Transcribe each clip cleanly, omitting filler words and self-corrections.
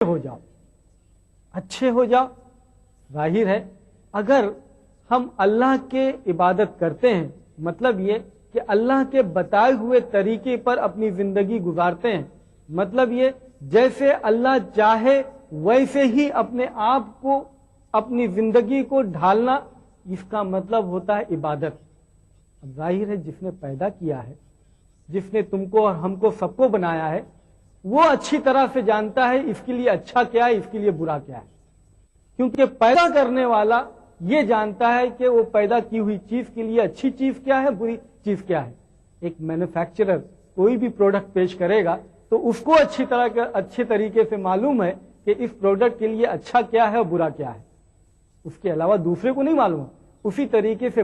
ہو جاؤ، اچھے ہو جاؤ۔ ظاہر ہے اگر ہم اللہ کے عبادت کرتے ہیں، مطلب یہ کہ اللہ کے بتائے ہوئے طریقے پر اپنی زندگی گزارتے ہیں، مطلب یہ جیسے اللہ چاہے ویسے ہی اپنے آپ کو، اپنی زندگی کو ڈھالنا، اس کا مطلب ہوتا ہے عبادت۔ اب ظاہر ہے جس نے پیدا کیا ہے، جس نے تم کو اور ہم کو سب کو بنایا ہے، وہ اچھی طرح سے جانتا ہے اس کے لیے اچھا کیا ہے، اس کے لیے برا کیا ہے، کیونکہ پیدا کرنے والا یہ جانتا ہے کہ وہ پیدا کی ہوئی چیز کے لیے اچھی چیز کیا ہے، بری چیز کیا ہے۔ ایک مینوفیکچرر کوئی بھی پروڈکٹ پیش کرے گا تو اس کو اچھے طریقے سے معلوم ہے کہ اس پروڈکٹ کے لیے اچھا کیا ہے اور برا کیا ہے، اس کے علاوہ دوسرے کو نہیں معلوم۔ اسی طریقے سے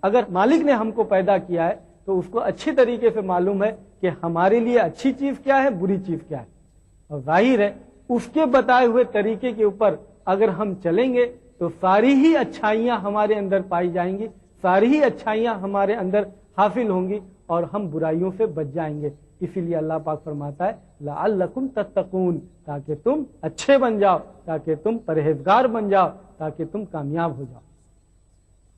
اگر مالک نے ہم کو پیدا کیا ہے تو اس کو اچھی طریقے سے معلوم ہے کہ ہمارے لیے اچھی چیز کیا ہے، بری چیز کیا ہے، اور ظاہر ہے اس کے بتائے ہوئے طریقے کے اوپر اگر ہم چلیں گے تو ساری ہی اچھائیاں ہمارے اندر پائی جائیں گی، ساری ہی اچھائیاں ہمارے اندر حاصل ہوں گی اور ہم برائیوں سے بچ جائیں گے۔ اسی لیے اللہ پاک فرماتا ہے لعلکم تتقون، تاکہ تم اچھے بن جاؤ، تاکہ تم پرہیزگار بن جاؤ، تاکہ تم کامیاب ہو جاؤ۔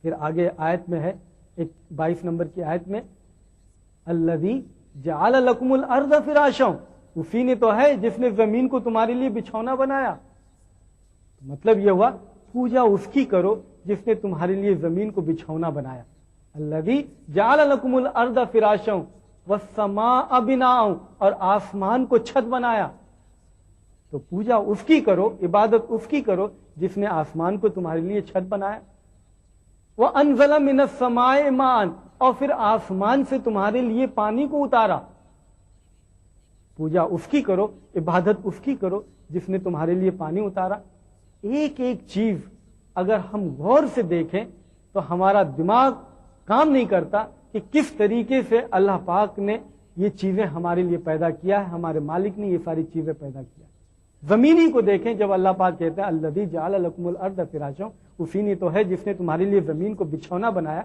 پھر آگے آیت میں ہے 22 نمبر کی آیت میں الذی جعل لکم الارض فراشا، اسی نے تو ہے جس نے زمین کو تمہارے لیے بچھونا بنایا۔ مطلب یہ ہوا پوجا اس کی کرو جس نے تمہارے لیے زمین کو بچھونا بنایا۔ الذی جعل لکم الارض فراشا والسماء بناء، اور آسمان کو چھت بنایا۔ تو پوجا اس کی کرو، عبادت اس کی کرو جس نے آسمان کو تمہارے لیے چھت بنایا۔ وَأَنزَلَ مِنَ السَّمَاءِ مَاءً، اور پھر آسمان سے تمہارے لیے پانی کو اتارا۔ پوجا اس کی کرو، عبادت اس کی کرو جس نے تمہارے لیے پانی اتارا۔ ایک ایک چیز اگر ہم غور سے دیکھیں تو ہمارا دماغ کام نہیں کرتا کہ کس طریقے سے اللہ پاک نے یہ چیزیں ہمارے لیے پیدا کیا ہے، ہمارے مالک نے یہ ساری چیزیں پیدا کیا ہے۔ زمینی کو دیکھیں، جب اللہ پاک کہتے ہیں الذی جعل لکم الارض فراشا، اسی نے تو ہے جس نے تمہارے لیے زمین کو بچھونا بنایا۔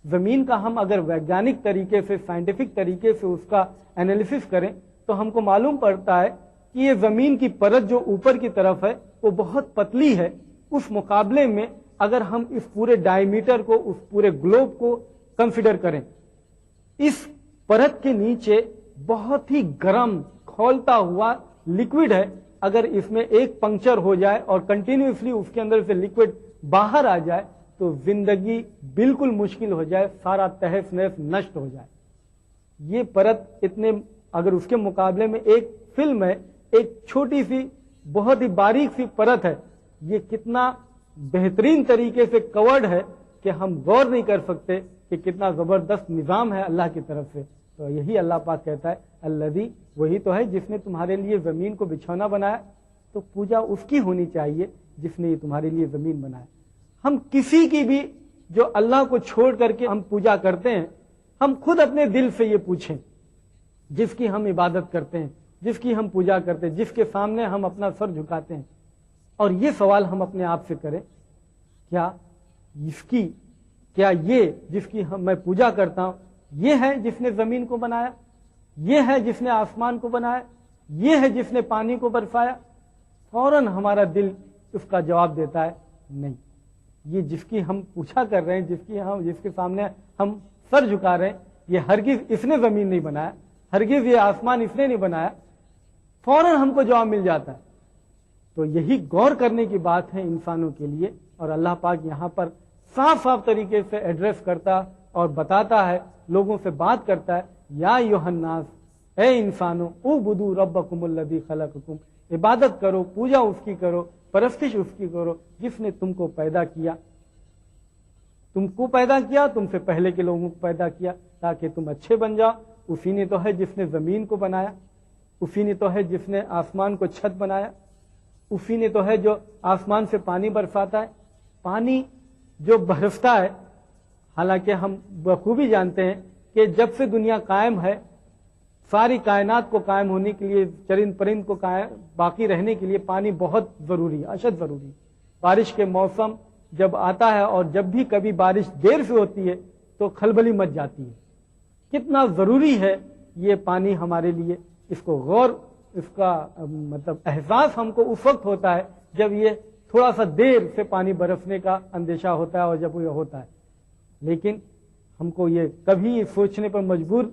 زمین کا ہم اگر ویگیانک طریقے سے، سائنٹیفک طریقے سے اس کا انالیسس کریں تو ہم کو معلوم پڑتا ہے کہ یہ زمین کی پرت جو اوپر کی طرف ہے وہ بہت پتلی ہے۔ اس مقابلے میں اگر ہم اس پورے ڈائیمیٹر کو، اس پورے گلوب کو کنسیڈر کریں، اس پرت کے نیچے بہت ہی گرم کھولتا ہوا لکوڈ ہے۔ اگر اس میں ایک پنکچر ہو جائے اور کنٹینیوسلی اس کے اندر سے لکوڈ باہر آ جائے تو زندگی بالکل مشکل ہو جائے، سارا تہس نہس نشٹ ہو جائے۔ یہ پرت اتنے، اگر اس کے مقابلے میں ایک فلم ہے، ایک چھوٹی سی بہت ہی باریک سی پرت ہے، یہ کتنا بہترین طریقے سے کورڈ ہے کہ ہم غور نہیں کر سکتے کہ کتنا زبردست نظام ہے اللہ کی طرف سے۔ تو یہی اللہ پاک کہتا ہے الذی، وہی تو ہے جس نے تمہارے لیے زمین کو بچھونا بنایا۔ تو پوجا اس کی ہونی چاہیے جس نے یہ تمہارے لیے زمین بنایا۔ ہم کسی کی بھی جو اللہ کو چھوڑ کر کے ہم پوجا کرتے ہیں، ہم خود اپنے دل سے یہ پوچھیں، جس کی ہم عبادت کرتے ہیں، جس کی ہم پوجا کرتے ہیں، جس کے سامنے ہم اپنا سر جھکاتے ہیں، اور یہ سوال ہم اپنے آپ سے کریں، کیا یہ جس کی میں پوجا کرتا ہوں یہ ہے جس نے زمین کو بنایا، یہ ہے جس نے آسمان کو بنایا، یہ ہے جس نے پانی کو برسایا؟ فوراً ہمارا دل اس کا جواب دیتا ہے نہیں، یہ جس کی ہم پوچھا کر رہے ہیں، جس کے سامنے ہم سر جھکا رہے ہیں، یہ ہرگز اس نے زمین نہیں بنایا، ہرگز یہ آسمان اس نے نہیں بنایا۔ فوراً ہم کو جواب مل جاتا ہے۔ تو یہی غور کرنے کی بات ہے انسانوں کے لیے، اور اللہ پاک یہاں پر صاف صاف طریقے سے ایڈریس کرتا اور بتاتا ہے، لوگوں سے بات کرتا ہے، یا ایھا الناس، اے انسانوں، اعبدوا ربکم الذی خلقکم، عبادت کرو، پوجا اس کی کرو، پرستش اس کی کرو جس نے تم کو پیدا کیا، تم کو پیدا کیا، تم سے پہلے کے لوگوں کو پیدا کیا تاکہ تم اچھے بن جاؤ۔ اسی نے تو ہے جس نے زمین کو بنایا، اسی نے تو ہے جس نے آسمان کو چھت بنایا، اسی نے تو ہے جو آسمان سے پانی برساتا ہے۔ پانی جو برستا ہے، حالانکہ ہم بخوبی جانتے ہیں کہ جب سے دنیا قائم ہے، ساری کائنات کو قائم ہونے کے لیے، چرند پرند کو باقی رہنے کے لیے پانی بہت ضروری ہے، اشد ضروری ہے۔ بارش کے موسم جب آتا ہے اور جب بھی کبھی بارش دیر سے ہوتی ہے تو کھلبلی مچ جاتی ہے۔ کتنا ضروری ہے یہ پانی ہمارے لیے، اس کو غور اس کا مطلب احساس ہم کو اس وقت ہوتا ہے جب یہ تھوڑا سا دیر سے پانی برسنے کا اندیشہ ہوتا ہے اور جب یہ ہوتا ہے. لیکن ہم کو یہ کبھی یہ سوچنے پر مجبور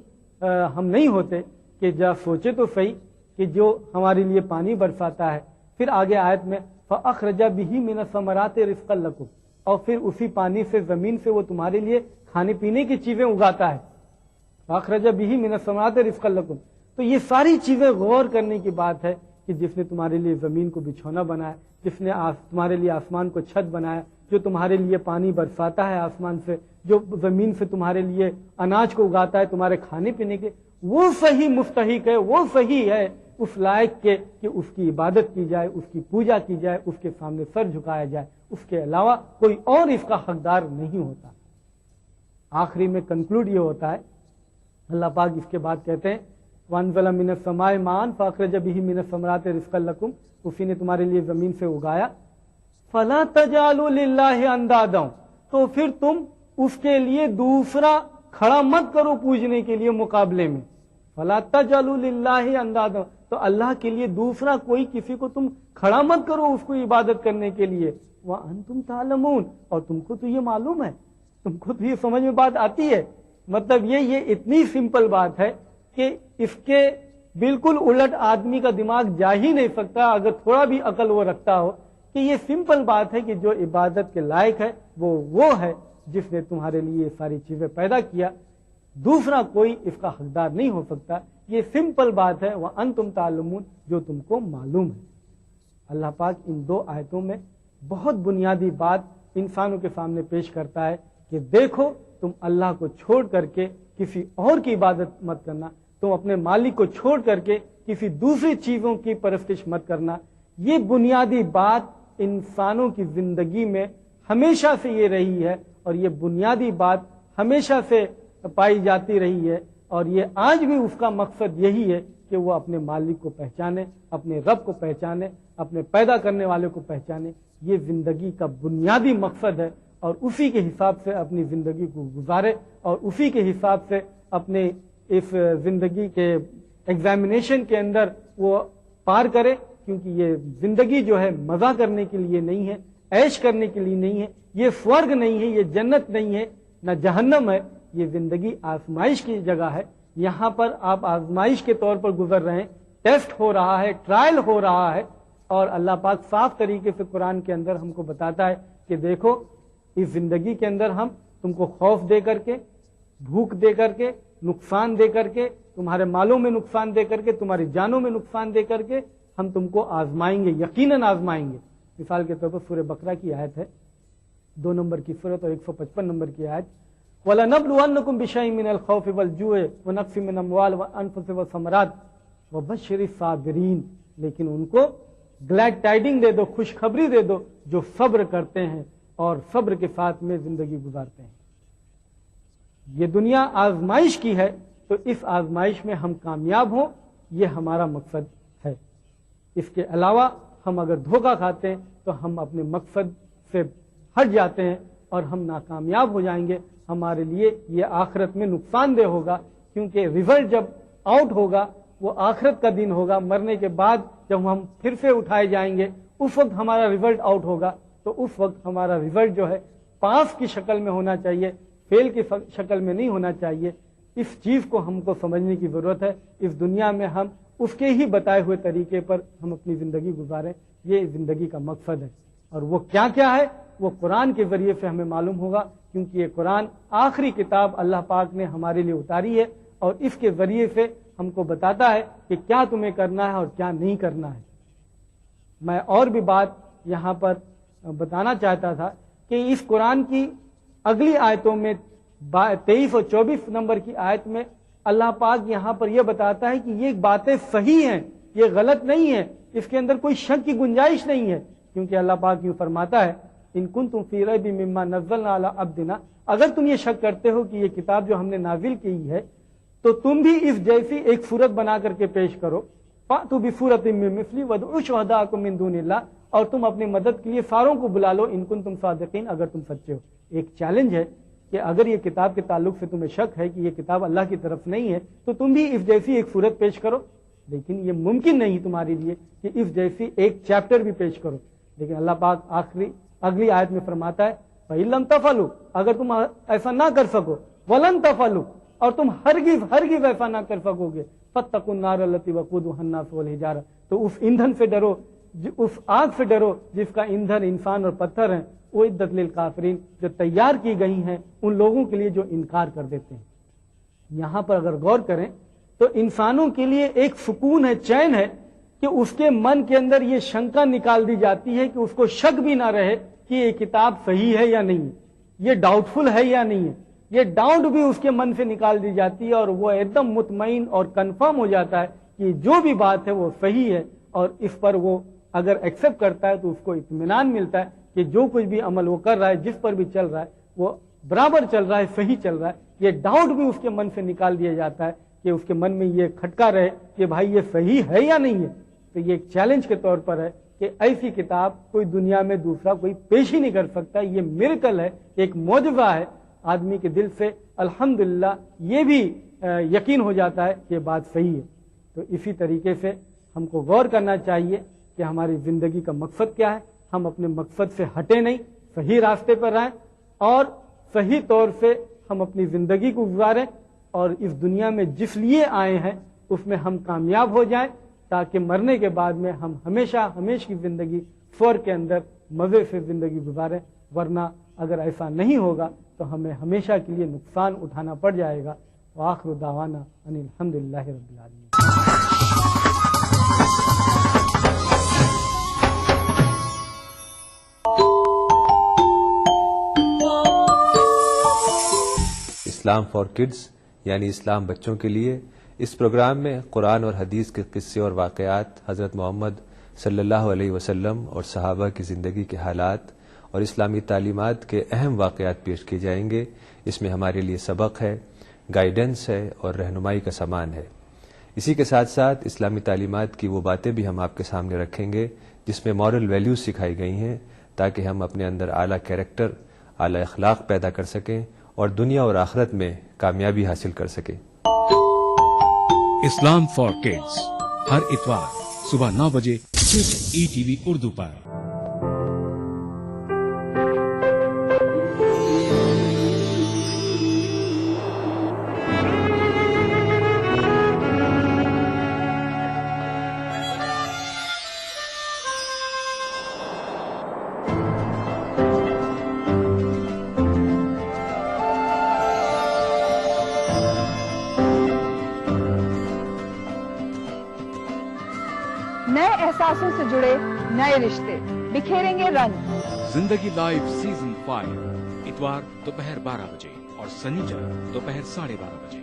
ہم نہیں ہوتے کہ جب سوچے تو صحیح کہ جو ہمارے لیے پانی برساتا ہے. پھر آگے آیت میں فَأَخْرَجَ بِهِ مِنَ الثَّمَرَاتِ رِزْقًا لَكُمْ، اور پھر اسی پانی سے زمین سے وہ تمہارے لیے کھانے پینے کی چیزیں اگاتا ہے. فَأَخْرَجَ بِهِ مِنَ الثَّمَرَاتِ رِزْقًا لَكُمْ. تو یہ ساری چیزیں غور کرنے کی بات ہے کہ جس نے تمہارے لیے زمین کو بچھونا بنایا، جس نے تمہارے لیے آسمان کو چھت بنایا، جو تمہارے لیے پانی برساتا ہے آسمان سے، جو زمین سے تمہارے لیے اناج کو اگاتا ہے تمہارے کھانے پینے کے، وہ صحیح مستحق ہے، وہ صحیح ہے اس لائق کے کہ اس کی عبادت کی جائے، اس کی پوجا کی جائے، اس کے سامنے سر جھکایا جائے. اس کے علاوہ کوئی اور اس کا حقدار نہیں ہوتا. آخری میں کنکلوڈ یہ ہوتا ہے، اللہ پاک اس کے بعد کہتے ہیں وَأَنزَلَ مِنَ السَّمَاءِ مَاءً فَأَخْرَجَ بِهِ مِنَ الثَّمَرَاتِ رِزْقًا لَكُمْ، اسی نے تمہارے لیے زمین سے اگایا. فَلَا تَجْعَلُوا لِلَّهِ أَندَادًا، تو پھر تم اس کے لیے دوسرا کھڑا مت کرو پوجنے کے لیے مقابلے میں. فَلَا تَجْعَلُوا لِلَّهِ أَندَادًا، تو اللہ کے لیے دوسرا کوئی کسی کو تم کھڑا مت کرو اس کو عبادت کرنے کے لیے. وَأَنْتُمْ تَعْلَمُونَ، اور تم کو تو یہ معلوم ہے، تم کو تو یہ سمجھ میں بات آتی ہے. مطلب یہ اتنی سمپل بات ہے کہ اس کے بالکل الٹ آدمی کا دماغ جا ہی نہیں سکتا اگر تھوڑا بھی عقل وہ رکھتا ہو کہ یہ سمپل بات ہے کہ جو عبادت کے لائق ہے وہ ہے جس نے تمہارے لیے یہ ساری چیزیں پیدا کیا، دوسرا کوئی اس کا حقدار نہیں ہو سکتا. یہ سمپل بات ہے، وَأَنْتُمْ تَعْلَمُونَ، جو تم کو معلوم ہے. اللہ پاک ان دو آیتوں میں بہت بنیادی بات انسانوں کے سامنے پیش کرتا ہے کہ دیکھو تم اللہ کو چھوڑ کر کے کسی اور کی عبادت مت کرنا، تم اپنے مالک کو چھوڑ کر کے کسی دوسری چیزوں کی پرستش مت کرنا. یہ بنیادی بات انسانوں کی زندگی میں ہمیشہ سے یہ رہی ہے اور یہ بنیادی بات ہمیشہ سے پائی جاتی رہی ہے، اور یہ آج بھی اس کا مقصد یہی ہے کہ وہ اپنے مالک کو پہچانے، اپنے رب کو پہچانے، اپنے پیدا کرنے والے کو پہچانے. یہ زندگی کا بنیادی مقصد ہے اور اسی کے حساب سے اپنی زندگی کو گزارے اور اسی کے حساب سے اپنے اس زندگی کے ایگزامینیشن کے اندر وہ پار کرے. کیونکہ یہ زندگی جو ہے مزہ کرنے کے لیے نہیں ہے، عیش کرنے کے لیے نہیں ہے، یہ سورگ نہیں ہے، یہ جنت نہیں ہے، نہ جہنم ہے. یہ زندگی آزمائش کی جگہ ہے. یہاں پر آپ آزمائش کے طور پر گزر رہے ہیں، ٹیسٹ ہو رہا ہے، ٹرائل ہو رہا ہے. اور اللہ پاک صاف طریقے سے قرآن کے اندر ہم کو بتاتا ہے کہ دیکھو اس زندگی کے اندر ہم تم کو خوف دے کر کے، بھوک دے کر کے، نقصان دے کر کے، تمہارے مالوں میں نقصان دے کر کے، تمہاری جانوں میں نقصان دے کر کے ہم تم کو آزمائیں گے، یقیناً آزمائیں گے. مثال کے طور پر سورہ بقرہ کی آیت ہے، 2 نمبر کی سورت اور 155 نمبر کی آیت، وَلَنَبْلُوَنَّكُمْ بِشَيْءٍ مِّنَ الْخَوْفِ وَالْجُوعِ وَنَقْصٍ مِّنَ الْأَمْوَالِ وَالْأَنفُسِ وَالثَّمَرَاتِ وَبَشِّرِ الصَّابِرِينَ. لیکن ان کو گلیڈ ٹائڈنگ دے دو، خوشخبری دے دو جو صبر کرتے ہیں اور صبر کے ساتھ میں زندگی گزارتے ہیں. یہ دنیا آزمائش کی ہے تو اس آزمائش میں ہم کامیاب ہوں، یہ ہمارا مقصد ہے. اس کے علاوہ ہم اگر دھوکہ کھاتے ہیں تو ہم اپنے مقصد سے ہٹ جاتے ہیں اور ہم ناکامیاب ہو جائیں گے. ہمارے لیے یہ آخرت میں نقصان دہ ہوگا، کیونکہ ریزلٹ جب آؤٹ ہوگا وہ آخرت کا دن ہوگا. مرنے کے بعد جب ہم پھر سے اٹھائے جائیں گے اس وقت ہمارا ریزلٹ آؤٹ ہوگا. تو اس وقت ہمارا ریزلٹ جو ہے پاس کی شکل میں ہونا چاہیے، فیل کی شکل میں نہیں ہونا چاہیے. اس چیز کو ہم کو سمجھنے کی ضرورت ہے. اس دنیا میں ہم اس کے ہی بتائے ہوئے طریقے پر ہم اپنی زندگی گزاریں، یہ زندگی کا مقصد ہے. اور وہ کیا کیا ہے وہ قرآن کے ذریعے سے ہمیں معلوم ہوگا، کیونکہ یہ قرآن آخری کتاب اللہ پاک نے ہمارے لیے اتاری ہے اور اس کے ذریعے سے ہم کو بتاتا ہے کہ کیا تمہیں کرنا ہے اور کیا نہیں کرنا ہے. میں اور بھی بات یہاں پر بتانا چاہتا تھا کہ اس قرآن کی اگلی آیتوں میں 23 اور 24 نمبر کی آیت میں اللہ پاک یہاں پر یہ بتاتا ہے کہ یہ باتیں صحیح ہیں، یہ غلط نہیں ہے، اس کے اندر کوئی شک کی گنجائش نہیں ہے. کیونکہ اللہ پاک یوں فرماتا ہے ان کنتم فی ریب مما نزلنا علی عبدنا، اگر تم یہ شک کرتے ہو کہ یہ کتاب جو ہم نے نازل کی ہے تو تم بھی اس جیسی ایک صورت بنا کر کے پیش کرو. فاتوا بسورۃ من مثلی وادعوا شہداءکم من دون اللہ، اور تم اپنی مدد کے لیے ساروں کو بلا لو ان کنتم صادقین، اگر تم سچے ہو. ایک چیلنج ہے کہ اگر یہ کتاب کے تعلق سے تمہیں شک ہے کہ یہ کتاب اللہ کی طرف نہیں ہے تو تم بھی اس جیسی ایک صورت پیش کرو. لیکن یہ ممکن نہیں تمہارے لیے کہ اس جیسی ایک چیپٹر بھی پیش کرو. لیکن اللہ پاک اگلی آیت میں فرماتا ہے فَإِن لَمْ تَفْعَلُوا، اگر تم ایسا نہ کر سکو، وَلَن تَفْعَلُوا، اور تم ہرگز ایسا نہ کر سکو گے، فَاتَّقُوا النَّارَ الَّتِي وَقُودُهَا النَّاسُ وَالْحِجَارَةُ، تو اس ایندھن سے ڈرو، اس آگ سے ڈرو جس کا ایندھن انسان اور پتھر ہیں، اعدت للکافرین، جو تیار کی گئی ہیں ان لوگوں کے لیے جو انکار کر دیتے ہیں. یہاں پر اگر غور کریں تو انسانوں کے لیے ایک سکون ہے، چین ہے کہ اس کے من کے اندر یہ شنکا نکال دی جاتی ہے کہ اس کو شک بھی نہ رہے کہ یہ کتاب صحیح ہے یا نہیں ہے، یہ ڈاؤٹ فل ہے یا نہیں ہے. یہ ڈاؤٹ بھی اس کے من سے نکال دی جاتی ہے اور وہ ایک دم مطمئن اور کنفرم ہو جاتا ہے کہ جو بھی بات ہے وہ صحیح ہے، اور اس پر وہ اگر ایکسپٹ کرتا ہے تو اس کو اطمینان ملتا ہے کہ جو کچھ بھی عمل وہ کر رہا ہے، جس پر بھی چل رہا ہے، وہ برابر چل رہا ہے، صحیح چل رہا ہے. یہ ڈاؤٹ بھی اس کے من سے نکال دیا جاتا ہے کہ اس کے من میں یہ کھٹکا رہے کہ بھائی یہ صحیح ہے یا نہیں ہے. تو یہ ایک چیلنج کے طور پر ہے کہ ایسی کتاب کوئی دنیا میں دوسرا کوئی پیش ہی نہیں کر سکتا. یہ میریکل ہے، ایک معجزہ ہے. آدمی کے دل سے الحمدللہ یہ بھی یقین ہو جاتا ہے کہ یہ بات صحیح ہے. تو اسی طریقے سے ہم کو غور کرنا چاہیے کہ ہماری زندگی کا مقصد کیا ہے. ہم اپنے مقصد سے ہٹے نہیں، صحیح راستے پر رہیں اور صحیح طور سے ہم اپنی زندگی کو گزاریں، اور اس دنیا میں جس لیے آئے ہیں اس میں ہم کامیاب ہو جائیں، تاکہ مرنے کے بعد میں ہم ہمیشہ کی زندگی سورگ کے اندر مزے سے زندگی گزاریں. ورنہ اگر ایسا نہیں ہوگا تو ہمیں ہمیشہ کے لیے نقصان اٹھانا پڑ جائے گا. وآخر دعوانا ان الحمدللہ رب العالمین. اسلام فار کڈز یعنی اسلام بچوں کے لیے، اس پروگرام میں قرآن اور حدیث کے قصے اور واقعات، حضرت محمد صلی اللہ علیہ وسلم اور صحابہ کی زندگی کے حالات اور اسلامی تعلیمات کے اہم واقعات پیش کیے جائیں گے. اس میں ہمارے لیے سبق ہے، گائیڈنس ہے اور رہنمائی کا سامان ہے. اسی کے ساتھ ساتھ اسلامی تعلیمات کی وہ باتیں بھی ہم آپ کے سامنے رکھیں گے جس میں مورل ویلیوز سکھائی گئی ہیں، تاکہ ہم اپنے اندر اعلیٰ کیریکٹر، اعلیٰ اخلاق پیدا کر سکیں اور دنیا اور آخرت میں کامیابی حاصل کر سکیں. اسلام فار کڈز ہر اتوار صبح 9 بجے صرف ETV اردو پر. نئے احساسوں سے جڑے نئے رشتے بکھیریں گے رنگ. زندگی لائیو سیزن 5 اتوار دوپہر 12 بجے اور سنیچر دوپہر 12:30 بجے.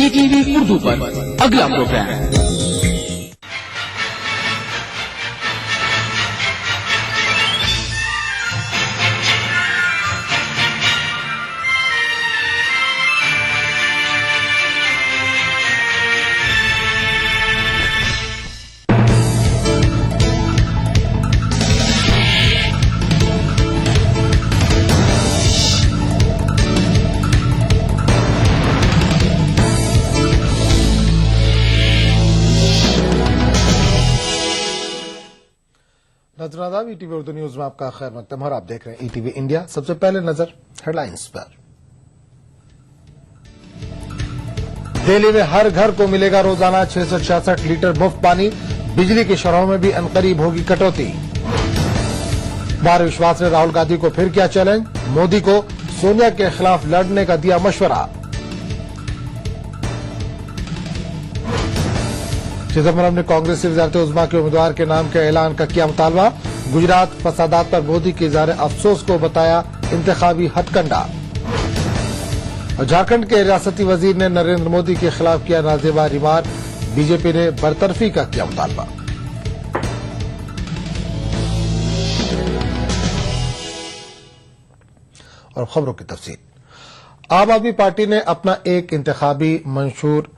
ETV اردو پر اگلا پروگرام ناظرین آداب، ETV اردو نیوز میں آپ کا خیر مقدم اور آپ دیکھ رہے ہیں ETV انڈیا. سب سے پہلے نظر ہیڈ لائنز پر. دہلی میں ہر گھر کو ملے گا روزانہ 666 لیٹر مفت پانی. بجلی کی شرحوں میں بھی عنقریب ہوگی کٹوتی. بار وشواس نے راہل گاندھی کو پھر کیا چیلنج، مودی کو سونیا کے خلاف لڑنے کا دیا مشورہ. چدمبرم نے کانگریس سے وزارت عظما کے امیدوار کے نام کے اعلان کا کیا مطالبہ. گجرات فسادات پر مودی کے اظہار افسوس کو بتایا انتخابی ہتھ کنڈا. اور جھارکھنڈ کے ریاستی وزیر نے نریندر مودی کے خلاف کیا نازیبا ریمارک. بی جے پی نے برطرفی کا کیا مطالبہ. اور خبروں کی تفصیل. عام آدمی پارٹی نے اپنا ایک انتخابی منشور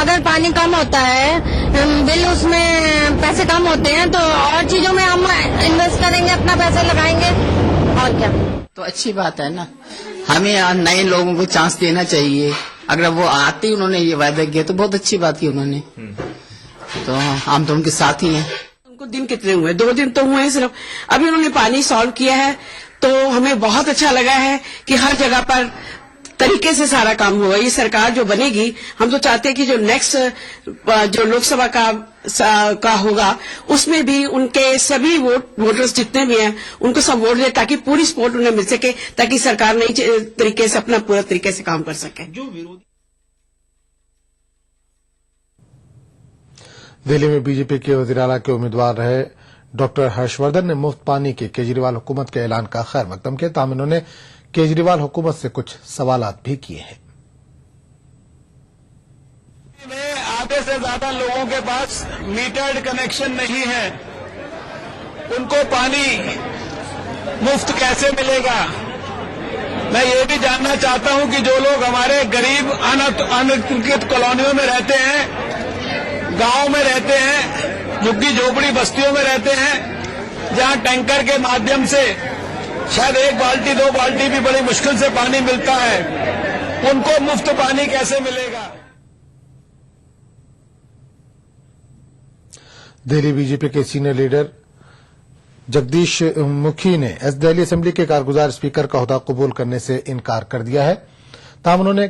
اگر پانی کم ہوتا ہے, بل اس میں پیسے کم ہوتے ہیں, تو اور چیزوں میں ہم انویسٹ کریں گے, اپنا پیسہ لگائیں گے, اور کیا. تو اچھی بات ہے نا, ہمیں نئے لوگوں کو چانس دینا چاہیے. اگر وہ آتے ہی انہوں نے یہ وعدہ کیا تو بہت اچھی بات کی انہوں نے, تو ہم تو ان کے ساتھ ہی ہیں. ان کو دن کتنے ہوئے؟ 2 دن تو ہوئے ہیں صرف. ابھی انہوں نے پانی سالو کیا ہے تو ہمیں بہت اچھا لگا ہے کہ ہر جگہ پر طریقے سے سارا کام ہوا. یہ سرکار جو بنے گی, ہم تو چاہتے ہیں کہ جو نیکسٹ جو لوک سبھا کا ہوگا اس میں بھی ان کے سبھی ووٹرز جتنے بھی ہیں ان کو سب ووٹ دیں, تاکہ پوری سپورٹ انہیں مل سکے, تاکہ سرکار نئی طریقے سے اپنا پورا طریقے سے کام کر سکے. دہلی میں بی جے پی کے وزیر اعلیٰ کے امیدوار رہے ڈاکٹر ہرش وردھن نے مفت پانی کے کیجریوال حکومت کے اعلان کا خیر مقدم کیا. تاہم انہوں نے کیجریوال حکومت سے کچھ سوالات بھی کیے ہیں. آدھے سے زیادہ لوگوں کے پاس میٹرڈ کنیکشن نہیں ہے, ان کو پانی مفت کیسے ملے گا؟ میں یہ بھی جاننا چاہتا ہوں کہ جو لوگ ہمارے غریب انکت کالونیوں میں رہتے ہیں, گاؤں میں رہتے ہیں, جھگی جھوپڑی بستیوں میں رہتے ہیں, جہاں ٹینکر کے مادھیم سے شاید 1 بالٹی 2 بالٹی بھی بڑی مشکل سے پانی ملتا ہے, ان کو مفت پانی کیسے ملے گا؟ دہلی بی جے پی کے سینئر لیڈر جگدیش مکھی نے دہلی اسمبلی کے کارگزار اسپیکر کا عہدہ قبول کرنے سے انکار کر دیا ہے. تاہم انہوں نے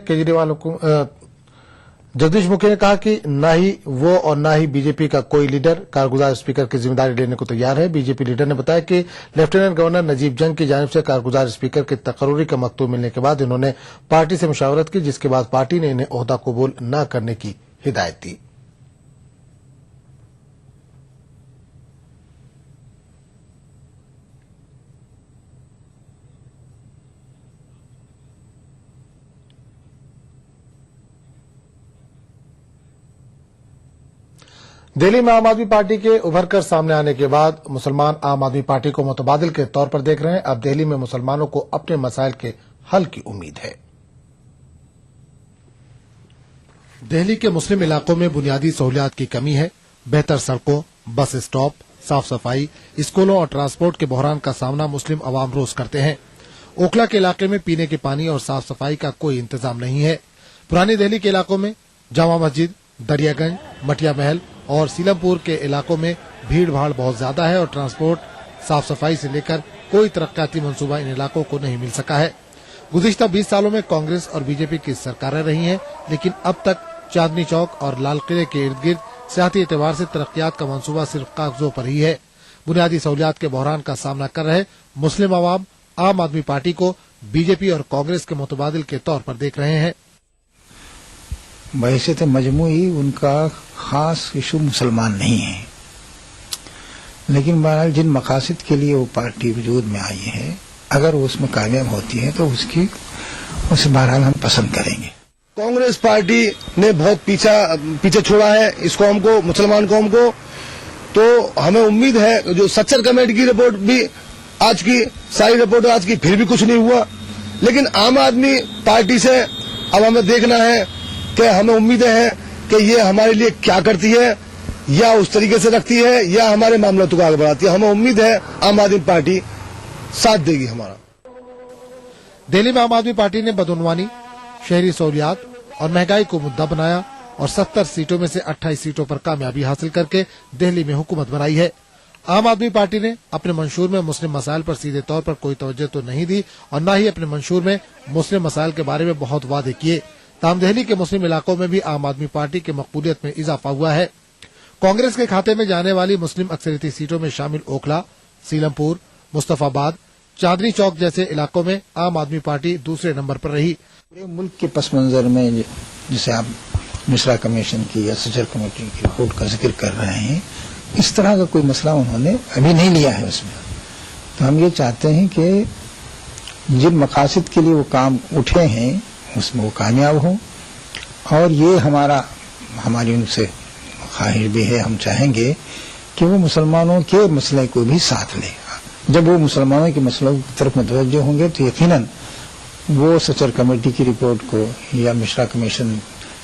جگدیش مکھی نے کہا کہ نہ ہی وہ اور نہ ہی بی جے پی کا کوئی لیڈر کارگزار اسپیکر کی ذمہ داری لینے کو تیار ہے. بی جے پی لیڈر نے بتایا کہ لیفٹیننٹ گورنر نجیب جنگ کی جانب سے کارگزار اسپیکر کے تقرری کا مکتوب ملنے کے بعد انہوں نے پارٹی سے مشاورت کی, جس کے بعد پارٹی نے انہیں عہدہ قبول نہ کرنے کی ہدایت دی. دہلی میں عام آدمی پارٹی کے ابھر کر سامنے آنے کے بعد مسلمان عام آدمی پارٹی کو متبادل کے طور پر دیکھ رہے ہیں. اب دہلی میں مسلمانوں کو اپنے مسائل کے حل کی امید ہے. دہلی کے مسلم علاقوں میں بنیادی سہولیات کی کمی ہے. بہتر سڑکوں, بس اسٹاپ, صاف صفائی, اسکولوں اور ٹرانسپورٹ کے بحران کا سامنا مسلم عوام روز کرتے ہیں. اوکھلا کے علاقے میں پینے کے پانی اور صاف صفائی کا کوئی انتظام نہیں ہے. پرانی دہلی کے علاقوں میں جامع مسجد, دریا گنج, مٹیا محل اور سیلم پور کے علاقوں میں بھیڑ بھاڑ بہت زیادہ ہے اور ٹرانسپورٹ, صاف صفائی سے لے کر کوئی ترقیاتی منصوبہ ان علاقوں کو نہیں مل سکا ہے. گزشتہ 20 سالوں میں کانگریس اور بی جے پی کی سرکاریں رہی ہیں, لیکن اب تک چاندنی چوک اور لال قلعے کے ارد گرد سیاحتی اعتبار سے ترقیات کا منصوبہ صرف کاغذوں پر ہی ہے. بنیادی سہولیات کے بحران کا سامنا کر رہے مسلم عوام عام آدمی پارٹی کو بی جے پی اور کانگریس کے متبادل کے طور پر دیکھ رہے ہیں. بحیثیت مجموعی ان کا خاص ایشو مسلمان نہیں ہے, لیکن بہرحال جن مقاصد کے لیے وہ پارٹی وجود میں آئی ہے, اگر وہ اس میں کامیاب ہوتی ہے تو اسے بہرحال ہم پسند کریں گے. کانگریس پارٹی نے بہت پیچھے چھوڑا ہے اس قوم کو, مسلمان قوم کو, تو ہمیں امید ہے جو سچر کمیٹی کی رپورٹ بھی آج کی ساری رپورٹ آج کی پھر بھی کچھ نہیں ہوا, لیکن عام آدمی پارٹی سے اب ہمیں دیکھنا ہے کہ ہمیں امیدیں ہیں کہ یہ ہمارے لیے کیا کرتی ہے, یا اس طریقے سے رکھتی ہے یا ہمارے معاملات کو آگے بڑھاتی ہے. ہمیں امید ہے عام آدمی پارٹی ساتھ دے گی ہمارا. دہلی میں عام آدمی پارٹی نے بدعنوانی, شہری سہولیات اور مہنگائی کو مدعا بنایا اور 70 سیٹوں میں سے 28 سیٹوں پر کامیابی حاصل کر کے دہلی میں حکومت بنائی ہے. عام آدمی پارٹی نے اپنے منشور میں مسلم مسائل پر سیدھے طور پر کوئی توجہ تو نہیں دی اور نہ ہی اپنے منشور میں مسلم مسائل کے بارے میں بہت وعدے کیے. تاہم دہلی کے مسلم علاقوں میں بھی عام آدمی پارٹی کی مقبولیت میں اضافہ ہوا ہے. کانگریس کے کھاتے میں جانے والی مسلم اکثریتی سیٹوں میں شامل اوکھلا, سیلم پور, مصطفی آباد, چاندنی چوک جیسے علاقوں میں عام آدمی پارٹی دوسرے نمبر پر رہی. پورے ملک کے پس منظر میں جسے آپ مشرا کمیشن کی یا سچر کمیٹی کی رپورٹ کا ذکر کر رہے ہیں, اس طرح کا کوئی مسئلہ انہوں نے ابھی نہیں لیا ہے اس میں. تو ہم یہ چاہتے ہیں کہ جن مقاصد کے لیے وہ کام اٹھے ہیں اس میں وہ کامیاب ہوں, اور یہ ہماری ان سے خواہش بھی ہے. ہم چاہیں گے کہ وہ مسلمانوں کے مسئلے کو بھی ساتھ لے. جب وہ مسلمانوں کے مسئلوں کی طرف متوجہ ہوں گے تو یقیناً وہ سچر کمیٹی کی رپورٹ کو یا مشرا کمیشن